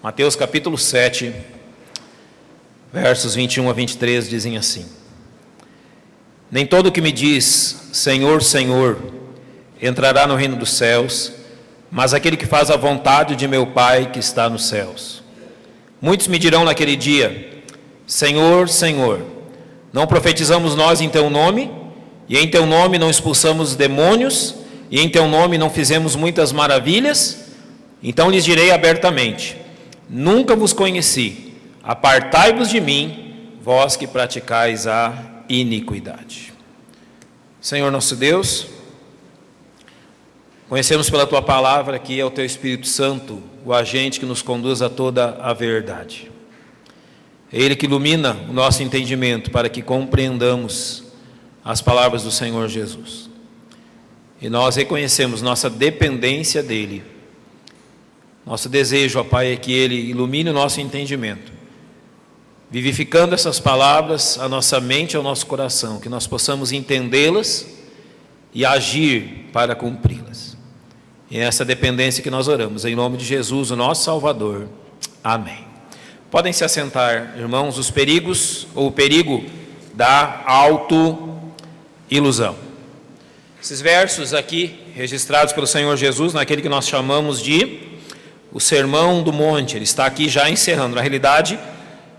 Mateus capítulo 7, versos 21 a 23 dizem assim: Nem todo o que me diz, Senhor, Senhor, entrará no reino dos céus, mas aquele que faz a vontade de meu Pai que está nos céus. Muitos me dirão naquele dia, Senhor, Senhor, não profetizamos nós em Teu nome, e em Teu nome não expulsamos demônios, e em Teu nome não fizemos muitas maravilhas? Então lhes direi abertamente, nunca vos conheci, apartai-vos de mim, vós que praticais a iniquidade. Senhor nosso Deus, conhecemos pela Tua palavra que é o Teu Espírito Santo, o agente que nos conduz a toda a verdade. É Ele que ilumina o nosso entendimento para que compreendamos as palavras do Senhor Jesus. E nós reconhecemos nossa dependência dEle. Nosso desejo, ó Pai, é que Ele ilumine o nosso entendimento, vivificando essas palavras à nossa mente e ao nosso coração, que nós possamos entendê-las e agir para cumpri-las. E é essa dependência que nós oramos, em nome de Jesus, o nosso Salvador. Amém. Podem se assentar, irmãos, os perigos, ou o perigo da autoilusão. Esses versos aqui, registrados pelo Senhor Jesus, naquele que nós chamamos de o Sermão do Monte, ele está aqui já encerrando. Na realidade,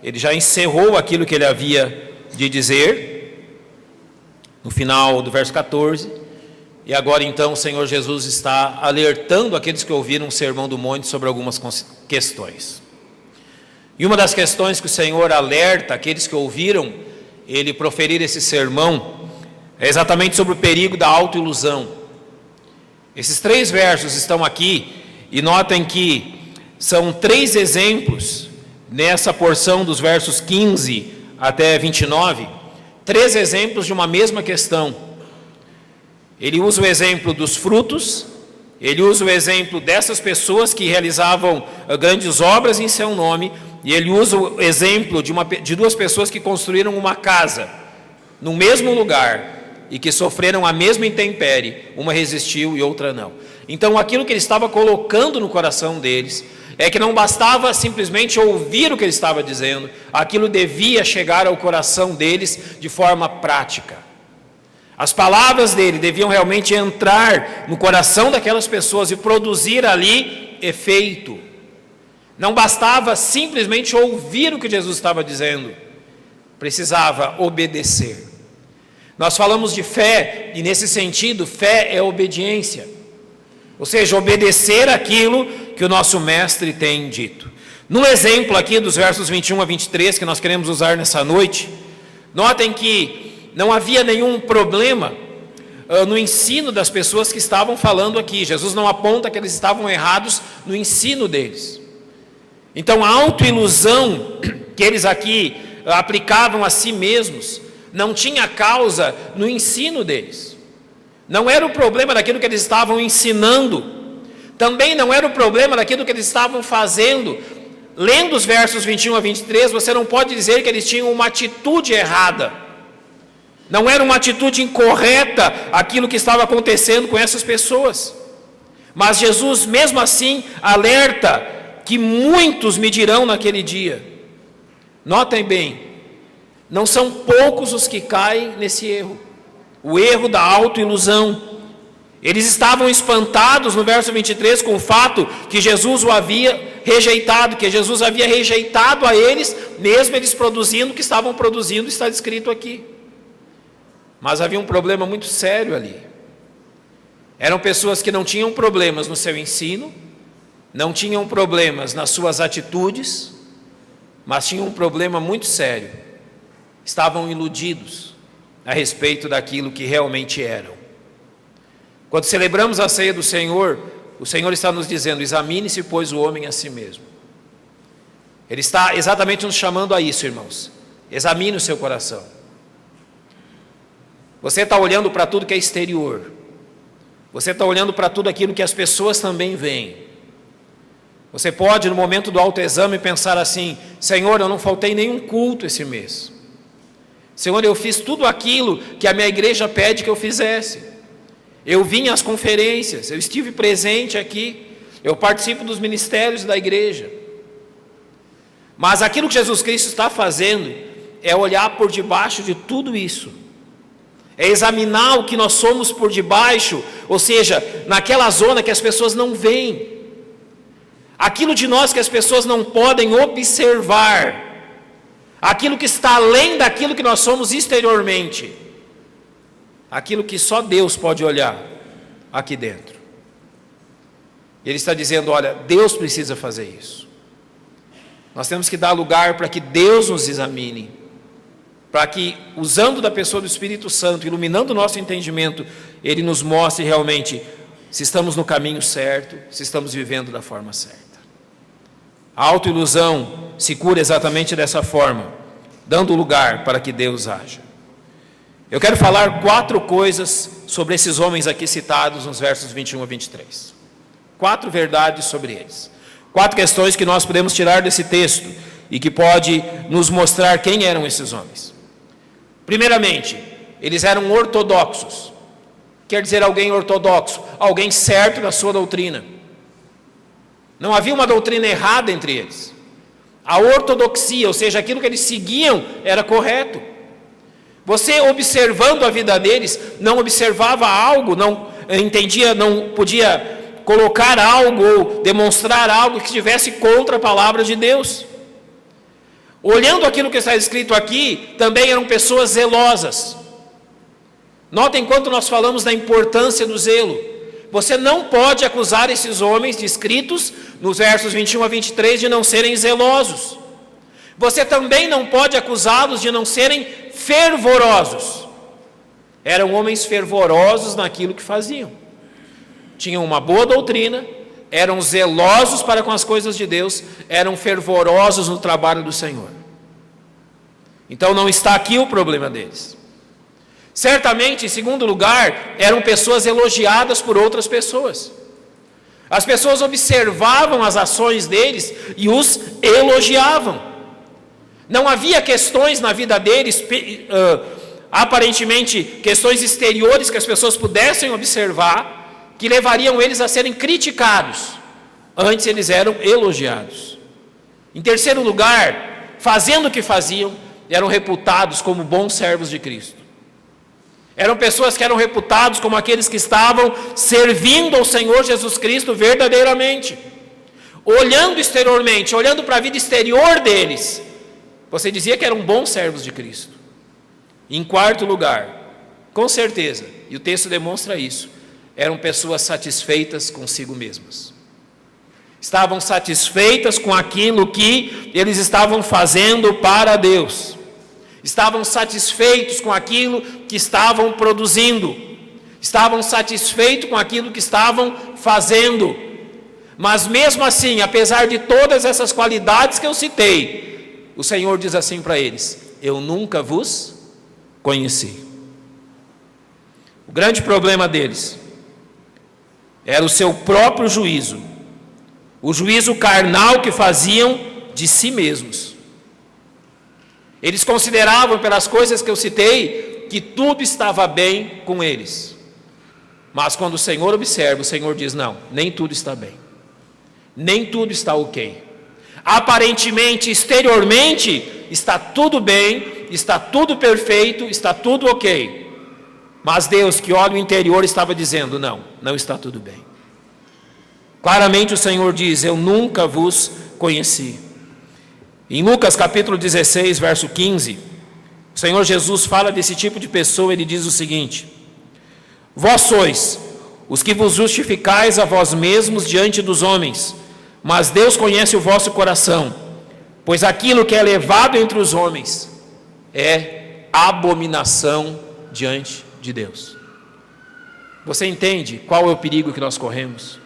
ele já encerrou aquilo que ele havia de dizer, no final do verso 14, e agora então o Senhor Jesus está alertando aqueles que ouviram o Sermão do Monte sobre algumas questões. E uma das questões que o Senhor alerta aqueles que ouviram ele proferir esse sermão é exatamente sobre o perigo da autoilusão. Esses 3 versos estão aqui, e notem que são 3 exemplos nessa porção dos versos 15 até 29, 3 exemplos de uma mesma questão. Ele usa o exemplo dos frutos, ele usa o exemplo dessas pessoas que realizavam grandes obras em seu nome, e ele usa o exemplo de 2 pessoas que construíram uma casa no mesmo lugar e que sofreram a mesma intempérie, uma resistiu e outra não. Então aquilo que ele estava colocando no coração deles é que não bastava simplesmente ouvir o que ele estava dizendo, aquilo devia chegar ao coração deles de forma prática. As palavras dele deviam realmente entrar no coração daquelas pessoas e produzir ali efeito. Não bastava simplesmente ouvir o que Jesus estava dizendo, precisava obedecer. Nós falamos de fé, e nesse sentido, fé é obediência. Ou seja, obedecer aquilo que o nosso mestre tem dito. No exemplo aqui dos versos 21 a 23, que nós queremos usar nessa noite, notem que não havia nenhum problema no ensino das pessoas que estavam falando aqui. Jesus não aponta que eles estavam errados no ensino deles. Então a autoilusão que eles aqui aplicavam a si mesmos não tinha causa no ensino deles. Não era o problema daquilo que eles estavam ensinando. Também não era o problema daquilo que eles estavam fazendo. Lendo os versos 21 a 23, você não pode dizer que eles tinham uma atitude errada. Não era uma atitude incorreta aquilo que estava acontecendo com essas pessoas. Mas Jesus, mesmo assim, alerta que muitos me dirão naquele dia. Notem bem, não são poucos os que caem nesse erro. O erro da autoilusão. Eles estavam espantados no verso 23 com o fato que Jesus o havia rejeitado, que Jesus havia rejeitado a eles, mesmo eles produzindo o que estavam produzindo, está descrito aqui. Mas havia um problema muito sério ali. Eram pessoas que não tinham problemas no seu ensino, não tinham problemas nas suas atitudes, mas tinham um problema muito sério. Estavam iludidos a respeito daquilo que realmente eram. Quando celebramos a ceia do Senhor, o Senhor está nos dizendo, examine-se, pois, o homem a si mesmo. Ele está exatamente nos chamando a isso, irmãos. Examine o seu coração. Você está olhando para tudo que é exterior. Você está olhando para tudo aquilo que as pessoas também veem. Você pode, no momento do autoexame, pensar assim, Senhor, eu não faltei nenhum culto esse mês. Senhor, eu fiz tudo aquilo que a minha igreja pede que eu fizesse. Eu vim às conferências, eu estive presente aqui, eu participo dos ministérios da igreja. Mas aquilo que Jesus Cristo está fazendo é olhar por debaixo de tudo isso, é examinar o que nós somos por debaixo, ou seja, naquela zona que as pessoas não veem, aquilo de nós que as pessoas não podem observar, aquilo que está além daquilo que nós somos exteriormente, aquilo que só Deus pode olhar aqui dentro. Ele está dizendo: olha, Deus precisa fazer isso. Nós temos que dar lugar para que Deus nos examine, para que, usando da pessoa do Espírito Santo, iluminando o nosso entendimento, Ele nos mostre realmente se estamos no caminho certo, se estamos vivendo da forma certa. A autoilusão se cura exatamente dessa forma, dando lugar para que Deus haja. Eu quero falar 4 coisas sobre esses homens aqui citados nos versos 21 a 23. 4 verdades sobre eles. 4 questões que nós podemos tirar desse texto e que pode nos mostrar quem eram esses homens. Primeiramente, eles eram ortodoxos. Quer dizer alguém ortodoxo, alguém certo na sua doutrina. Não havia uma doutrina errada entre eles. A ortodoxia, ou seja, aquilo que eles seguiam era correto. Você, observando a vida deles, não observava algo, não entendia, não podia colocar algo ou demonstrar algo que estivesse contra a palavra de Deus. Olhando aquilo que está escrito aqui, também eram pessoas zelosas. Notem quanto nós falamos da importância do zelo. Você não pode acusar esses homens descritos nos versos 21 a 23 de não serem zelosos. Você também não pode acusá-los de não serem fervorosos. Eram homens fervorosos naquilo que faziam. Tinham uma boa doutrina, eram zelosos para com as coisas de Deus, eram fervorosos no trabalho do Senhor. Então não está aqui o problema deles. Certamente, em segundo lugar, eram pessoas elogiadas por outras pessoas. As pessoas observavam as ações deles e os elogiavam. Não havia questões na vida deles, aparentemente questões exteriores que as pessoas pudessem observar, que levariam eles a serem criticados. Antes eles eram elogiados. Em terceiro lugar, fazendo o que faziam, eram reputados como bons servos de Cristo. Eram pessoas que eram reputados como aqueles que estavam servindo ao Senhor Jesus Cristo verdadeiramente. Olhando exteriormente, olhando para a vida exterior deles, você dizia que eram bons servos de Cristo. Em quarto lugar, com certeza, e o texto demonstra isso, eram pessoas satisfeitas consigo mesmas. Estavam satisfeitas com aquilo que eles estavam fazendo para Deus. Estavam satisfeitos com aquilo que estavam produzindo. Estavam satisfeitos com aquilo que estavam fazendo. Mas mesmo assim, apesar de todas essas qualidades que eu citei, o Senhor diz assim para eles: eu nunca vos conheci. O grande problema deles era o seu próprio juízo, o juízo carnal que faziam de si mesmos. Eles consideravam, pelas coisas que eu citei, que tudo estava bem com eles. Mas quando o Senhor observa, o Senhor diz: não, nem tudo está bem, nem tudo está ok. Aparentemente, exteriormente, está tudo bem, está tudo perfeito, está tudo ok. Mas Deus, que olha o interior, estava dizendo: não, não está tudo bem. Claramente o Senhor diz: eu nunca vos conheci. Em Lucas capítulo 16, verso 15, o Senhor Jesus fala desse tipo de pessoa. Ele diz o seguinte: vós sois os que vos justificais a vós mesmos diante dos homens, mas Deus conhece o vosso coração, pois aquilo que é levado entre os homens é abominação diante de Deus. Você entende qual é o perigo que nós corremos?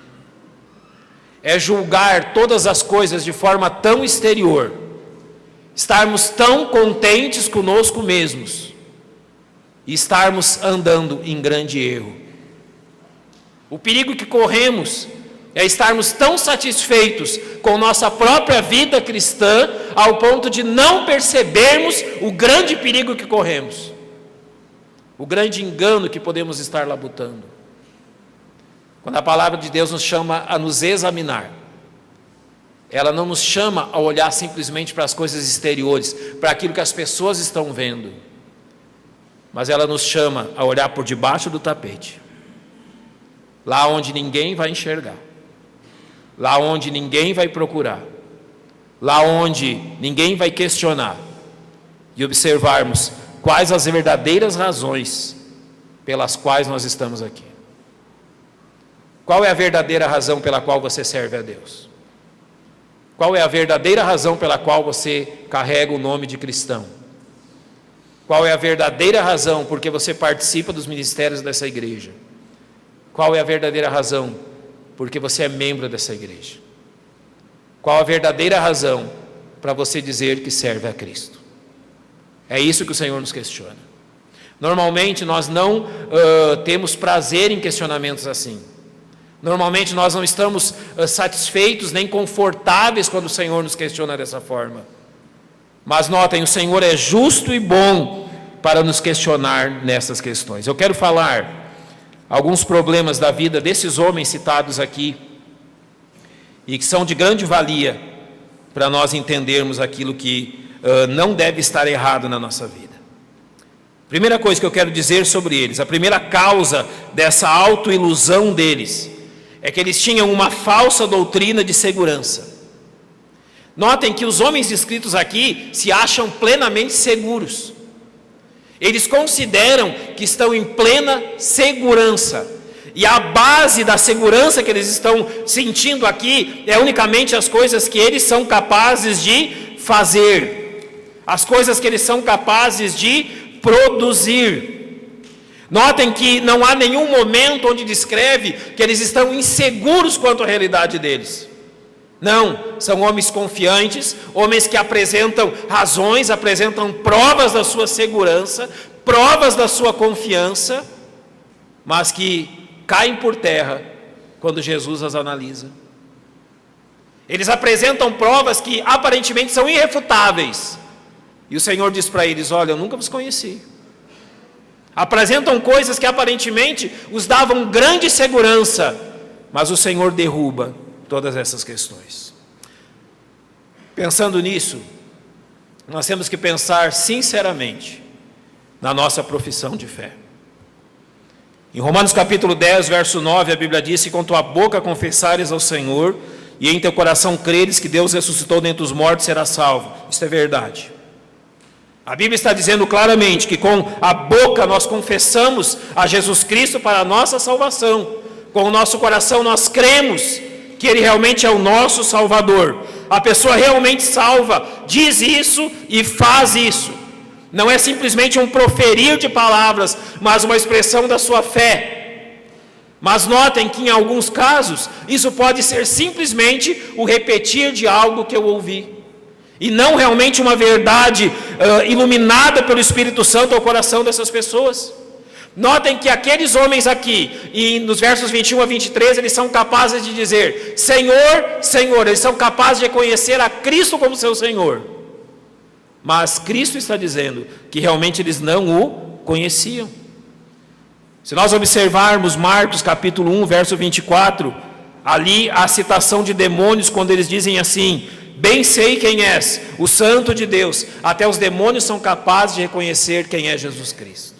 É julgar todas as coisas de forma tão exterior, estarmos tão contentes conosco mesmos e estarmos andando em grande erro. O perigo que corremos é estarmos tão satisfeitos com nossa própria vida cristã ao ponto de não percebermos o grande perigo que corremos, o grande engano que podemos estar labutando. Quando a palavra de Deus nos chama a nos examinar, ela não nos chama a olhar simplesmente para as coisas exteriores, para aquilo que as pessoas estão vendo, mas ela nos chama a olhar por debaixo do tapete, lá onde ninguém vai enxergar, lá onde ninguém vai procurar, lá onde ninguém vai questionar, e observarmos quais as verdadeiras razões pelas quais nós estamos aqui. Qual é a verdadeira razão pela qual você serve a Deus? Qual é a verdadeira razão pela qual você carrega o nome de cristão? Qual é a verdadeira razão porque você participa dos ministérios dessa igreja? Qual é a verdadeira razão porque você é membro dessa igreja? Qual a verdadeira razão para você dizer que serve a Cristo? É isso que o Senhor nos questiona. Normalmente nós não temos prazer em questionamentos assim. Normalmente nós não estamos satisfeitos nem confortáveis quando o Senhor nos questiona dessa forma. Mas notem, o Senhor é justo e bom para nos questionar nessas questões. Eu quero falar alguns problemas da vida desses homens citados aqui e que são de grande valia para nós entendermos aquilo que não deve estar errado na nossa vida. Primeira coisa que eu quero dizer sobre eles, a primeira causa dessa autoilusão deles, é que eles tinham uma falsa doutrina de segurança. Notem que os homens descritos aqui se acham plenamente seguros. Eles consideram que estão em plena segurança. E a base da segurança que eles estão sentindo aqui é unicamente as coisas que eles são capazes de fazer, as coisas que eles são capazes de produzir. Notem que não há nenhum momento onde descreve que eles estão inseguros quanto à realidade deles. Não, são homens confiantes, homens que apresentam razões, apresentam provas da sua segurança, provas da sua confiança, mas que caem por terra quando Jesus as analisa. Eles apresentam provas que aparentemente são irrefutáveis, e o Senhor diz para eles: olha, eu nunca vos conheci. Apresentam coisas que aparentemente os davam grande segurança, mas o Senhor derruba todas essas questões. Pensando nisso, nós temos que pensar sinceramente na nossa profissão de fé. Em Romanos capítulo 10, verso 9, a Bíblia diz: se com tua boca confessares ao Senhor e em teu coração creres que Deus ressuscitou dentre os mortos, serás salvo. Isso é verdade. A Bíblia está dizendo claramente que com a boca nós confessamos a Jesus Cristo para a nossa salvação. Com o nosso coração nós cremos que Ele realmente é o nosso Salvador. A pessoa realmente salva diz isso e faz isso. Não é simplesmente um proferir de palavras, mas uma expressão da sua fé. Mas notem que em alguns casos isso pode ser simplesmente o repetir de algo que eu ouvi, e não realmente uma verdade iluminada pelo Espírito Santo ao coração dessas pessoas. Notem que aqueles homens aqui, e nos versos 21 a 23, eles são capazes de dizer: Senhor, Senhor. Eles são capazes de reconhecer a Cristo como seu Senhor. Mas Cristo está dizendo que realmente eles não o conheciam. Se nós observarmos Marcos capítulo 1, verso 24, ali há a citação de demônios quando eles dizem assim: bem sei quem és, o Santo de Deus. Até os demônios são capazes de reconhecer quem é Jesus Cristo.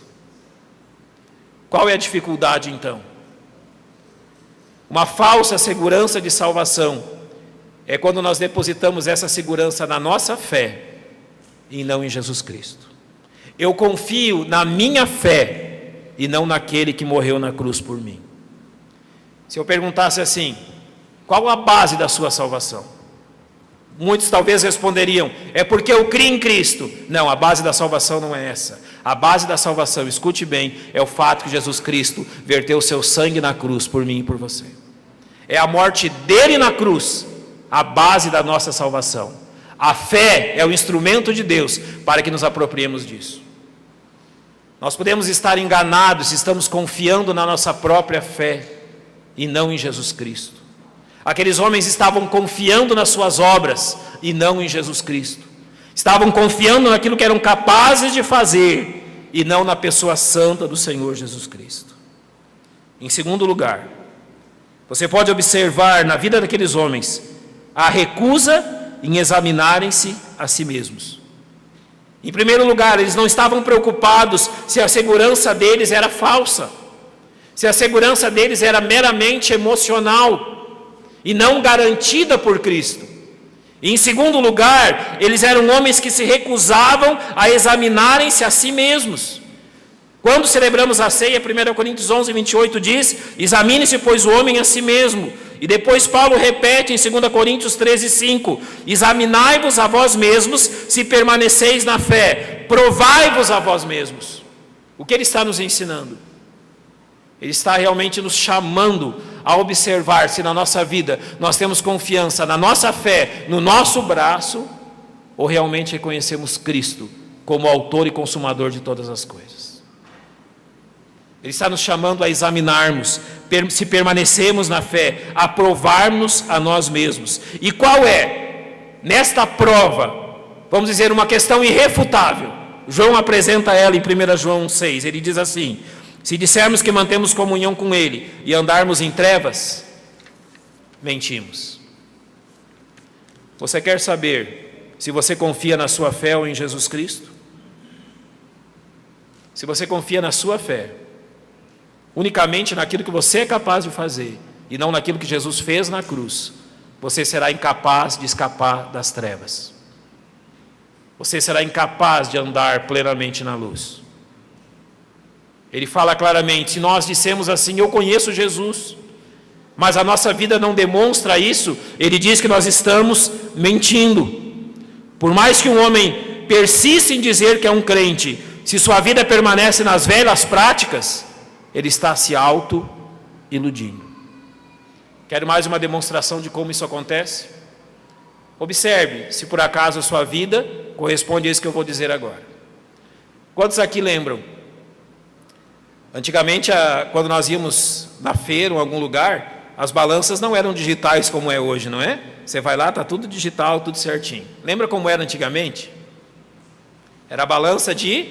Qual é a dificuldade então? Uma falsa segurança de salvação é quando nós depositamos essa segurança na nossa fé e não em Jesus Cristo. Eu confio na minha fé e não naquele que morreu na cruz por mim. Se eu perguntasse assim: qual a base da sua salvação? Muitos talvez responderiam: é porque eu criei em Cristo. Não, a base da salvação não é essa. A base da salvação, escute bem, é o fato que Jesus Cristo verteu o seu sangue na cruz por mim e por você. É a morte dele na cruz a base da nossa salvação. A fé é o instrumento de Deus para que nos apropriemos disso. Nós podemos estar enganados se estamos confiando na nossa própria fé e não em Jesus Cristo. Aqueles homens estavam confiando nas suas obras e não em Jesus Cristo. Estavam confiando naquilo que eram capazes de fazer e não na pessoa santa do Senhor Jesus Cristo. Em segundo lugar, você pode observar na vida daqueles homens a recusa em examinarem-se a si mesmos. Em primeiro lugar, eles não estavam preocupados se a segurança deles era falsa, se a segurança deles era meramente emocional e não garantida por Cristo. E em segundo lugar, eles eram homens que se recusavam a examinarem-se a si mesmos. Quando celebramos a ceia, 1 Coríntios 11, 28 diz: examine-se, pois, o homem a si mesmo. E depois Paulo repete em 2 Coríntios 13, 5: examinai-vos a vós mesmos, se permaneceis na fé, provai-vos a vós mesmos. O que ele está nos ensinando? Ele está realmente nos chamando a observar se na nossa vida nós temos confiança na nossa fé, no nosso braço, ou realmente reconhecemos Cristo como autor e consumador de todas as coisas. Ele está nos chamando a examinarmos se permanecemos na fé, a provarmos a nós mesmos. E qual é, nesta prova, vamos dizer, uma questão irrefutável? João apresenta ela em 1 João 6, ele diz assim: se dissermos que mantemos comunhão com Ele e andarmos em trevas, mentimos. Você quer saber se você confia na sua fé ou em Jesus Cristo? Se você confia na sua fé, unicamente naquilo que você é capaz de fazer, e não naquilo que Jesus fez na cruz, você será incapaz de escapar das trevas. Você será incapaz de andar plenamente na luz. Ele fala claramente: se nós dissemos assim, eu conheço Jesus, mas a nossa vida não demonstra isso, ele diz que nós estamos mentindo. Por mais que um homem persista em dizer que é um crente, se sua vida permanece nas velhas práticas, ele está se auto-iludindo. Quero mais uma demonstração de como isso acontece? Observe se por acaso a sua vida corresponde a isso que eu vou dizer agora. Quantos aqui lembram? Antigamente, quando nós íamos na feira ou em algum lugar, as balanças não eram digitais como é hoje, não é? Você vai lá, está tudo digital, tudo certinho. Lembra como era antigamente? Era a balança de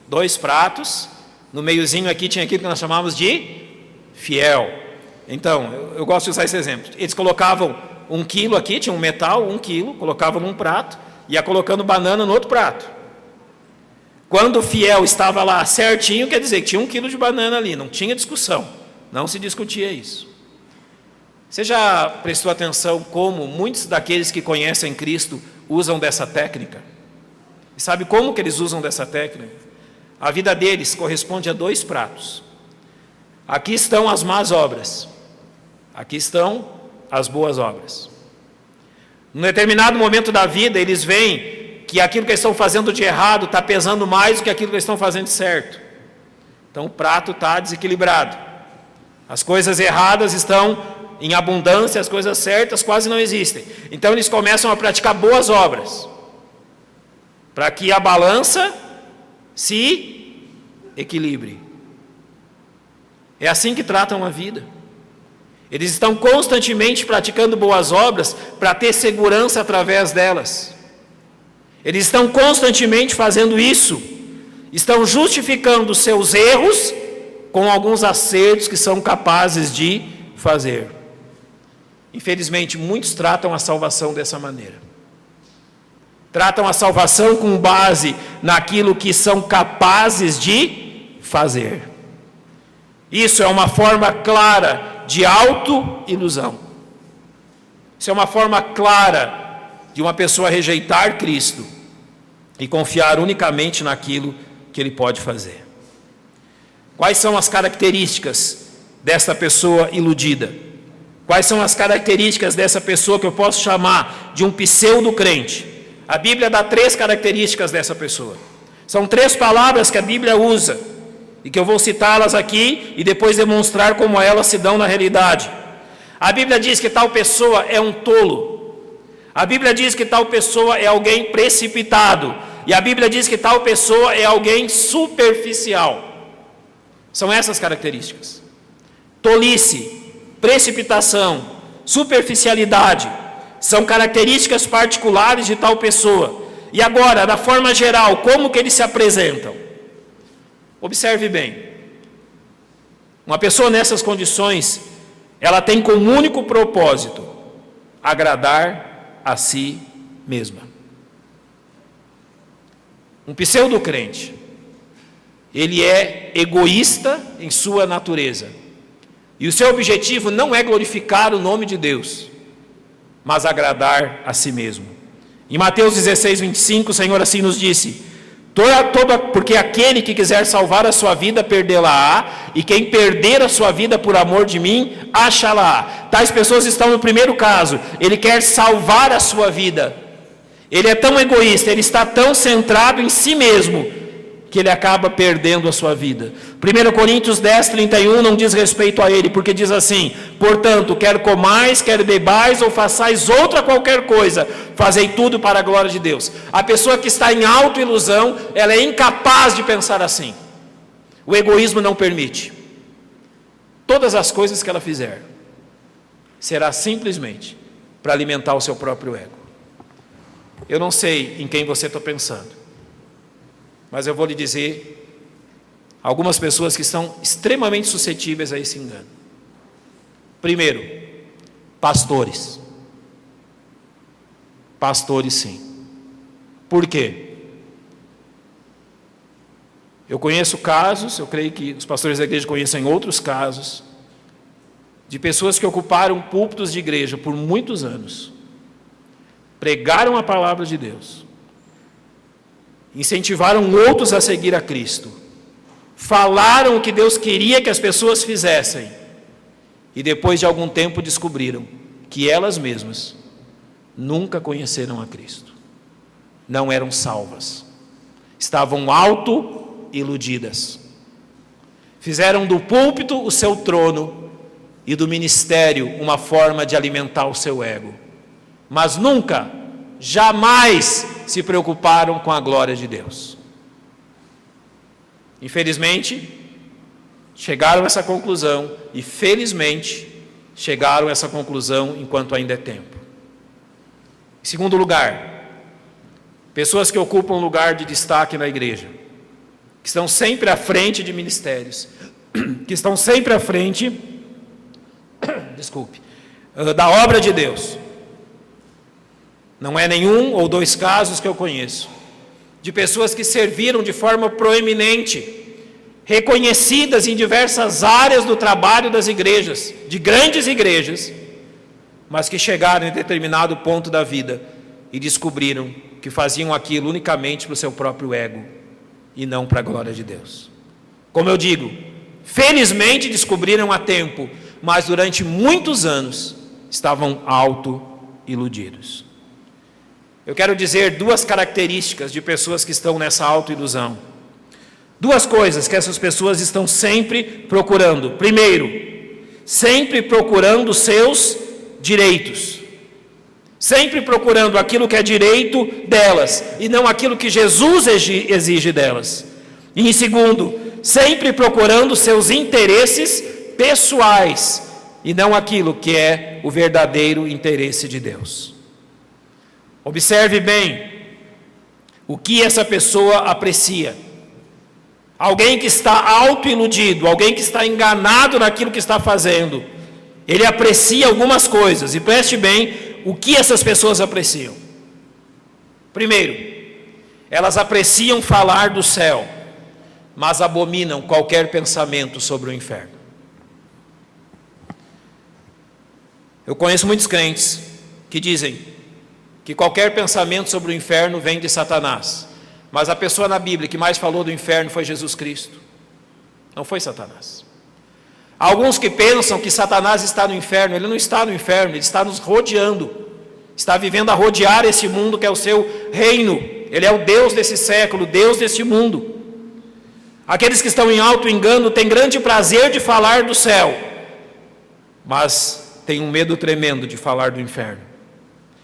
2 pratos, no meiozinho aqui tinha aquilo que nós chamávamos de fiel. Então, eu gosto de usar esse exemplo. Eles colocavam 1 quilo aqui, tinha um metal, 1 quilo, colocavam num prato, ia colocando banana no outro prato. Quando o fiel estava lá certinho, quer dizer que tinha 1 quilo de banana ali, não tinha discussão, não se discutia isso. Você já prestou atenção como muitos daqueles que conhecem Cristo usam dessa técnica? E sabe como que eles usam dessa técnica? A vida deles corresponde a 2 pratos. Aqui estão as más obras, aqui estão as boas obras. Num determinado momento da vida, eles veem que aquilo que eles estão fazendo de errado está pesando mais do que aquilo que eles estão fazendo de certo. Então o prato está desequilibrado. As coisas erradas estão em abundância, as coisas certas quase não existem. Então eles começam a praticar boas obras, para que a balança se equilibre. É assim que tratam a vida. Eles estão constantemente praticando boas obras para ter segurança através delas. Eles estão constantemente fazendo isso, estão justificando seus erros com alguns acertos que são capazes de fazer. Infelizmente, muitos tratam a salvação dessa maneira. Tratam a salvação com base naquilo que são capazes de fazer. Isso é uma forma clara de auto-ilusão. Isso é uma forma clara de uma pessoa rejeitar Cristo e confiar unicamente naquilo que Ele pode fazer. Quais são as características dessa pessoa iludida? Quais são as características dessa pessoa que eu posso chamar de um pseudo-crente? A Bíblia dá 3 características dessa pessoa. São 3 palavras que a Bíblia usa e que eu vou citá-las aqui e depois demonstrar como elas se dão na realidade. A Bíblia diz que tal pessoa é um tolo. A Bíblia diz que tal pessoa é alguém precipitado. E a Bíblia diz que tal pessoa é alguém superficial. São essas características: tolice, precipitação, superficialidade. São características particulares de tal pessoa. E agora, da forma geral, como que eles se apresentam? Observe bem. Uma pessoa nessas condições, ela tem como único propósito agradar a si mesma. Um pseudo-crente, ele é egoísta em sua natureza. E o seu objetivo não é glorificar o nome de Deus, mas agradar a si mesmo. Em Mateus 16, 25, o Senhor assim nos disse: porque aquele que quiser salvar a sua vida, perdê-la-á, e quem perder a sua vida por amor de mim, achá-la-á. Tais pessoas estão no primeiro caso, ele quer salvar a sua vida. Ele é tão egoísta, ele está tão centrado em si mesmo, que ele acaba perdendo a sua vida. 1 Coríntios 10, 31 não diz respeito a ele, porque diz assim: portanto, quer comais, quer bebais, ou façais outra qualquer coisa, fazei tudo para a glória de Deus. A pessoa que está em autoilusão, ela é incapaz de pensar assim. O egoísmo não permite. Todas as coisas que ela fizer, será simplesmente para alimentar o seu próprio ego. Eu não sei em quem você está pensando, mas eu vou lhe dizer algumas pessoas que estão extremamente suscetíveis a esse engano. Primeiro, pastores. Pastores, sim. Por quê? Eu conheço casos, eu creio que os pastores da igreja conhecem outros casos, de pessoas que ocuparam púlpitos de igreja por muitos anos, pregaram a palavra de Deus, incentivaram outros a seguir a Cristo, falaram o que Deus queria que as pessoas fizessem, e depois de algum tempo descobriram que elas mesmas nunca conheceram a Cristo, não eram salvas, estavam auto-iludidas, fizeram do púlpito o seu trono e do ministério uma forma de alimentar o seu ego, mas nunca, jamais se preocuparam com a glória de Deus. Infelizmente, chegaram a essa conclusão, e felizmente, chegaram a essa conclusão enquanto ainda é tempo. Em segundo lugar, pessoas que ocupam lugar de destaque na igreja, que estão sempre à frente de ministérios, que estão sempre à frente, da obra de Deus. Não é nenhum ou dois casos que eu conheço, de pessoas que serviram de forma proeminente, reconhecidas em diversas áreas do trabalho das igrejas, de grandes igrejas, mas que chegaram em determinado ponto da vida e descobriram que faziam aquilo unicamente para o seu próprio ego e não para a glória de Deus. Como eu digo, felizmente descobriram a tempo, mas durante muitos anos estavam auto-iludidos. Eu quero dizer duas características de pessoas que estão nessa autoilusão. Duas coisas que essas pessoas estão sempre procurando. Primeiro, sempre procurando seus direitos. Sempre procurando aquilo que é direito delas e não aquilo que Jesus exige delas. E em segundo, sempre procurando seus interesses pessoais e não aquilo que é o verdadeiro interesse de Deus. Observe bem o que essa pessoa aprecia. Alguém que está autoiludido, alguém que está enganado naquilo que está fazendo, ele aprecia algumas coisas, e preste bem o que essas pessoas apreciam. Primeiro, elas apreciam falar do céu, mas abominam qualquer pensamento sobre o inferno. Eu conheço muitos crentes que dizem que qualquer pensamento sobre o inferno vem de Satanás, mas a pessoa na Bíblia que mais falou do inferno foi Jesus Cristo, não foi Satanás. Há alguns que pensam que Satanás está no inferno. Ele não está no inferno, ele está nos rodeando, está vivendo a rodear esse mundo que é o seu reino. Ele é o Deus desse século, Deus desse mundo. Aqueles que estão em alto engano têm grande prazer de falar do céu, mas têm um medo tremendo de falar do inferno.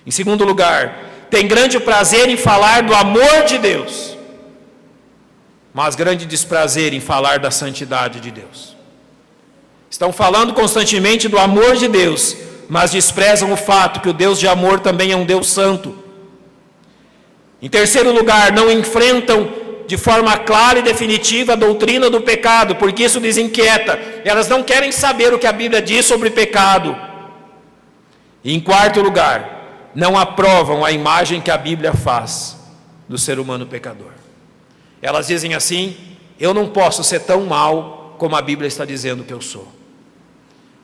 Em segundo lugar, tem grande prazer em falar do amor de Deus, mas grande desprazer em falar da santidade de Deus. Estão falando constantemente do amor de Deus, mas desprezam o fato que o Deus de amor também é um Deus santo. Em terceiro lugar, não enfrentam de forma clara e definitiva a doutrina do pecado, porque isso lhes inquieta. Elas não querem saber o que a Bíblia diz sobre pecado. E em quarto lugar, não aprovam a imagem que a Bíblia faz do ser humano pecador. Elas dizem assim: eu não posso ser tão mal como a Bíblia está dizendo que eu sou.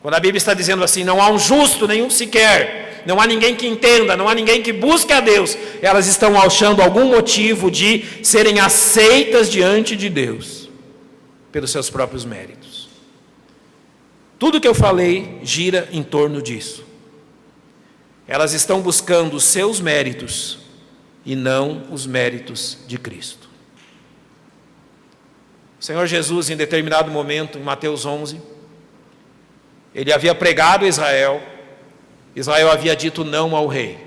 Quando a Bíblia está dizendo assim, não há um justo nenhum sequer, não há ninguém que entenda, não há ninguém que busque a Deus, elas estão achando algum motivo de serem aceitas diante de Deus, pelos seus próprios méritos. Tudo que eu falei gira em torno disso. Elas estão buscando os seus méritos e não os méritos de Cristo. O Senhor Jesus, em determinado momento, em Mateus 11, ele havia pregado a Israel, Israel havia dito não ao rei.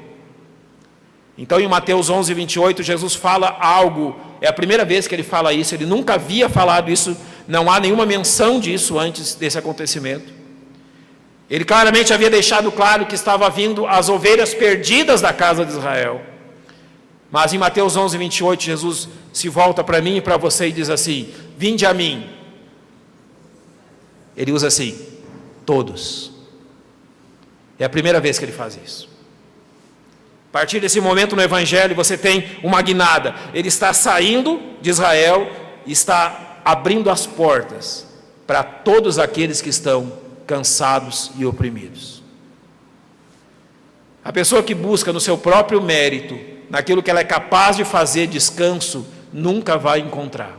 Então em Mateus 11, 28, Jesus fala algo, é a primeira vez que ele fala isso, ele nunca havia falado isso, não há nenhuma menção disso antes desse acontecimento. Ele claramente havia deixado claro que estava vindo as ovelhas perdidas da casa de Israel. Mas em Mateus 11, 28, Jesus se volta para mim e para você e diz assim: vinde a mim. Ele usa assim: todos. É a primeira vez que ele faz isso. A partir desse momento no Evangelho você tem uma guinada. Ele está saindo de Israel e está abrindo as portas para todos aqueles que estão cansados e oprimidos. A pessoa que busca no seu próprio mérito, naquilo que ela é capaz de fazer descanso, nunca vai encontrar.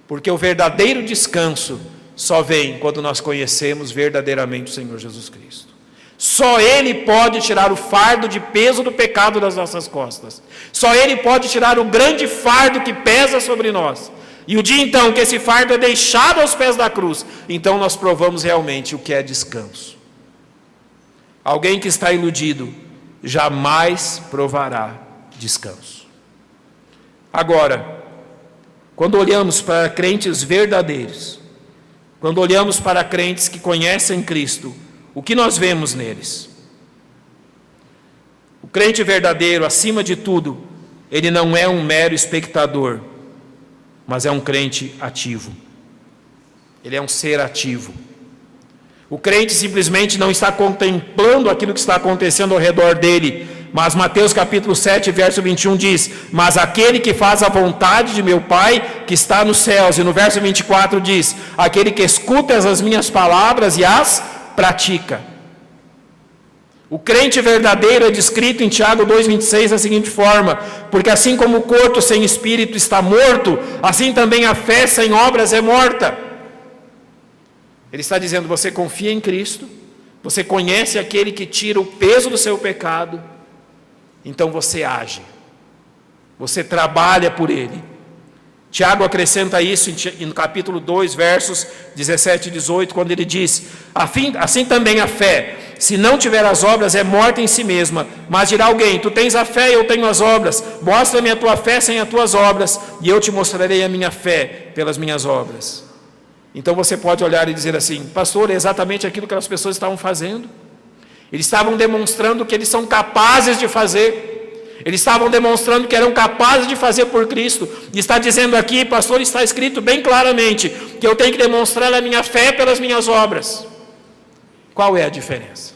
Porque o verdadeiro descanso só vem quando nós conhecemos verdadeiramente o Senhor Jesus Cristo. Só Ele pode tirar o fardo de peso do pecado das nossas costas. Só Ele pode tirar o grande fardo que pesa sobre nós. E o dia então que esse fardo é deixado aos pés da cruz, então nós provamos realmente o que é descanso. Alguém que está iludido jamais provará descanso. Agora, quando olhamos para crentes verdadeiros, quando olhamos para crentes que conhecem Cristo, o que nós vemos neles? O crente verdadeiro, acima de tudo, ele não é um mero espectador, mas é um crente ativo. Ele é um ser ativo. O crente simplesmente não está contemplando aquilo que está acontecendo ao redor dele, mas Mateus capítulo 7, verso 21 diz: mas aquele que faz a vontade de meu Pai que está nos céus. E no verso 24 diz: aquele que escuta as minhas palavras e as pratica. O crente verdadeiro é descrito em Tiago 2,26 da seguinte forma: porque assim como o corpo sem espírito está morto, assim também a fé sem obras é morta. Ele está dizendo: você confia em Cristo, você conhece aquele que tira o peso do seu pecado, então você age, você trabalha por Ele. Tiago acrescenta isso no capítulo 2, versos 17 e 18, quando ele diz: assim também a fé, se não tiver as obras, é morta em si mesma. Mas dirá alguém: tu tens a fé e eu tenho as obras. Mostra-me a tua fé sem as tuas obras, e eu te mostrarei a minha fé pelas minhas obras. Então você pode olhar e dizer assim: pastor, é exatamente aquilo que as pessoas estavam fazendo. Eles estavam demonstrando que eles são capazes de fazer. Eles estavam demonstrando que eram capazes de fazer por Cristo. E está dizendo aqui, pastor, está escrito bem claramente que eu tenho que demonstrar a minha fé pelas minhas obras. Qual é a diferença?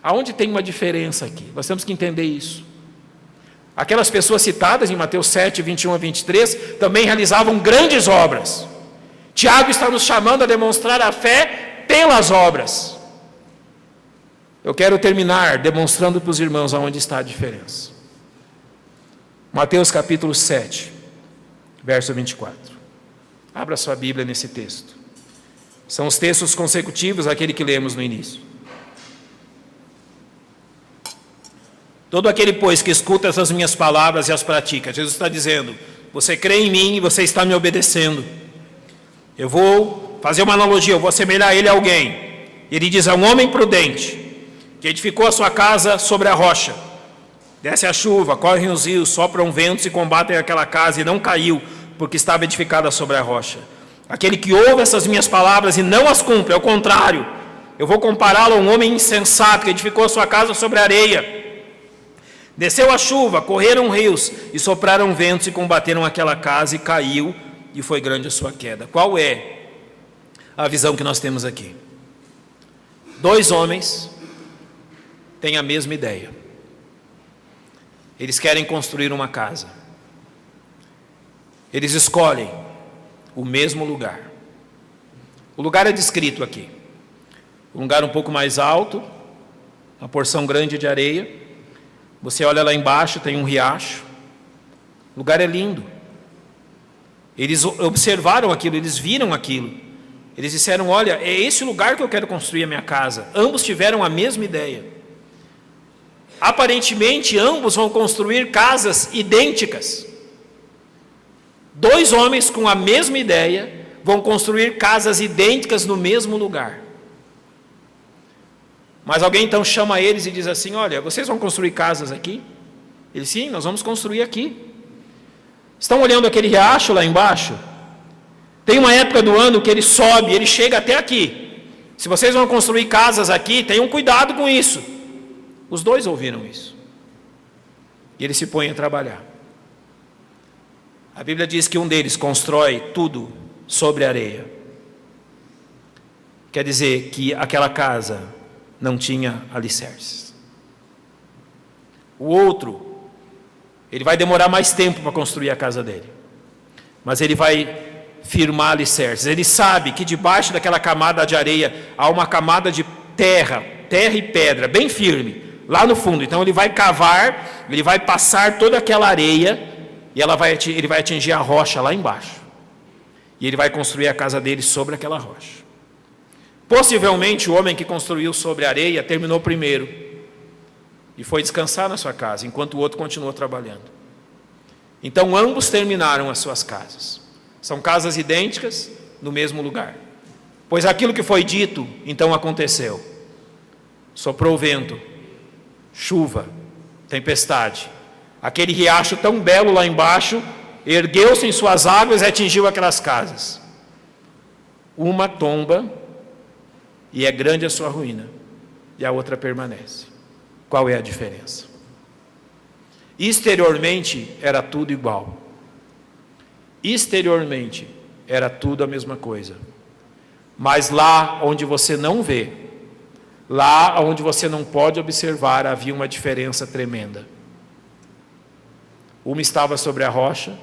Aonde tem uma diferença aqui? Nós temos que entender isso. Aquelas pessoas citadas em Mateus 7, 21 a 23, também realizavam grandes obras. Tiago está nos chamando a demonstrar a fé pelas obras. Eu quero terminar demonstrando para os irmãos aonde está a diferença. Mateus capítulo 7, verso 24. Abra sua Bíblia nesse texto. São os textos consecutivos àquele que lemos no início. Todo aquele, pois, que escuta essas minhas palavras e as pratica. Jesus está dizendo: você crê em mim e você está me obedecendo. Eu vou fazer uma analogia, eu vou assemelhar ele a alguém. Ele diz: a um homem prudente, que edificou a sua casa sobre a rocha. Desce a chuva, correm os rios, sopram ventos e combatem aquela casa, e não caiu, porque estava edificada sobre a rocha. Aquele que ouve essas minhas palavras e não as cumpre, ao contrário, eu vou compará-lo a um homem insensato, que edificou a sua casa sobre a areia. Desceu a chuva, correram rios, e sopraram ventos e combateram aquela casa, e caiu, e foi grande a sua queda. Qual é a visão que nós temos aqui? Dois homens têm a mesma ideia. Eles querem construir uma casa. Eles escolhem o mesmo lugar. O lugar é descrito aqui. Um lugar um pouco mais alto, uma porção grande de areia. Você olha lá embaixo, tem um riacho. O lugar é lindo. Eles observaram aquilo, eles viram aquilo. Eles disseram: olha, é esse lugar que eu quero construir a minha casa. Ambos tiveram a mesma ideia. Aparentemente, ambos vão construir casas idênticas. Dois homens com a mesma ideia vão construir casas idênticas no mesmo lugar. Mas alguém então chama eles e diz assim: olha, vocês vão construir casas aqui? Eles: sim, nós vamos construir aqui. Estão olhando aquele riacho lá embaixo? Tem uma época do ano que ele sobe, ele chega até aqui. Se vocês vão construir casas aqui, tenham cuidado com isso. Os dois ouviram isso. E eles se põem a trabalhar. A Bíblia diz que um deles constrói tudo sobre areia. Quer dizer que aquela casa não tinha alicerces. O outro, ele vai demorar mais tempo para construir a casa dele, mas ele vai firmar alicerces. Ele sabe que debaixo daquela camada de areia há uma camada de terra e pedra, bem firme, lá no fundo. Então ele vai cavar, ele vai passar toda aquela areia e ele vai atingir a rocha lá embaixo. E ele vai construir a casa dele sobre aquela rocha. Possivelmente o homem que construiu sobre a areia terminou primeiro e foi descansar na sua casa, enquanto o outro continuou trabalhando. Então ambos terminaram as suas casas. São casas idênticas no mesmo lugar. Pois aquilo que foi dito, então aconteceu. Soprou o vento, chuva, tempestade. Aquele riacho tão belo lá embaixo ergueu-se em suas águas e atingiu aquelas casas. Uma tomba e é grande a sua ruína, e a outra permanece. Qual é a diferença? Exteriormente era tudo igual. Exteriormente era tudo a mesma coisa. Mas lá onde você não vê, lá onde você não pode observar, havia uma diferença tremenda. Uma estava sobre a rocha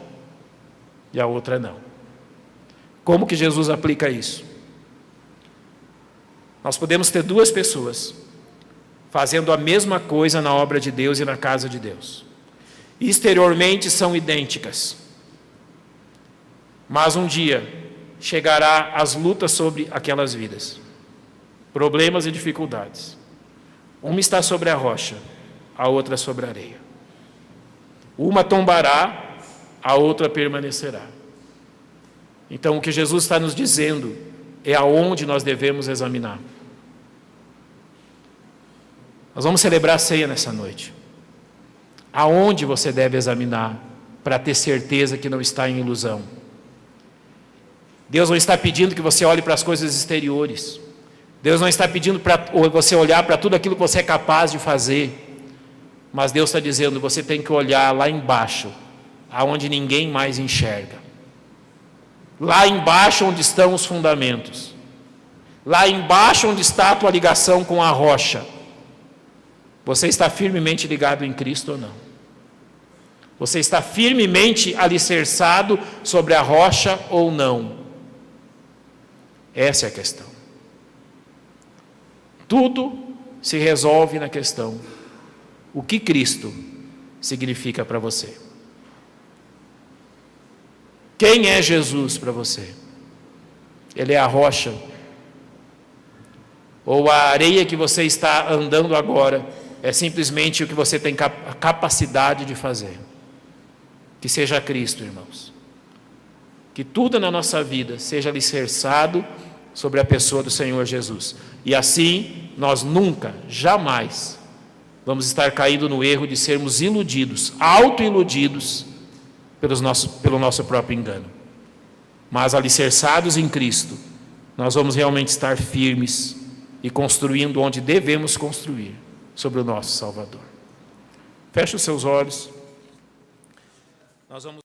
e a outra não. Como que Jesus aplica isso? Nós podemos ter duas pessoas fazendo a mesma coisa na obra de Deus e na casa de Deus. Exteriormente são idênticas, mas um dia chegará as lutas sobre aquelas vidas, problemas e dificuldades. Uma está sobre a rocha, a outra sobre a areia. Uma tombará, a outra permanecerá. Então o que Jesus está nos dizendo é aonde nós devemos examinar. Nós vamos celebrar a ceia nessa noite. Aonde você deve examinar para ter certeza que não está em ilusão? Deus não está pedindo que você olhe para as coisas exteriores. Deus não está pedindo para você olhar para tudo aquilo que você é capaz de fazer. Mas Deus está dizendo: você tem que olhar lá embaixo, aonde ninguém mais enxerga. Lá embaixo onde estão os fundamentos. Lá embaixo onde está a tua ligação com a rocha. Você está firmemente ligado em Cristo ou não? Você está firmemente alicerçado sobre a rocha ou não? Essa é a questão. Tudo se resolve na questão: o que Cristo significa para você? Quem é Jesus para você? Ele é a rocha? Ou a areia que você está andando agora é simplesmente o que você tem capacidade de fazer? Que seja Cristo, irmãos. Que tudo na nossa vida seja alicerçado sobre a pessoa do Senhor Jesus. E assim, nós nunca, jamais, vamos estar caindo no erro de sermos iludidos, auto-iludidos, pelo nosso próprio engano. Mas alicerçados em Cristo, nós vamos realmente estar firmes e construindo onde devemos construir, sobre o nosso Salvador. Feche os seus olhos. Nós vamos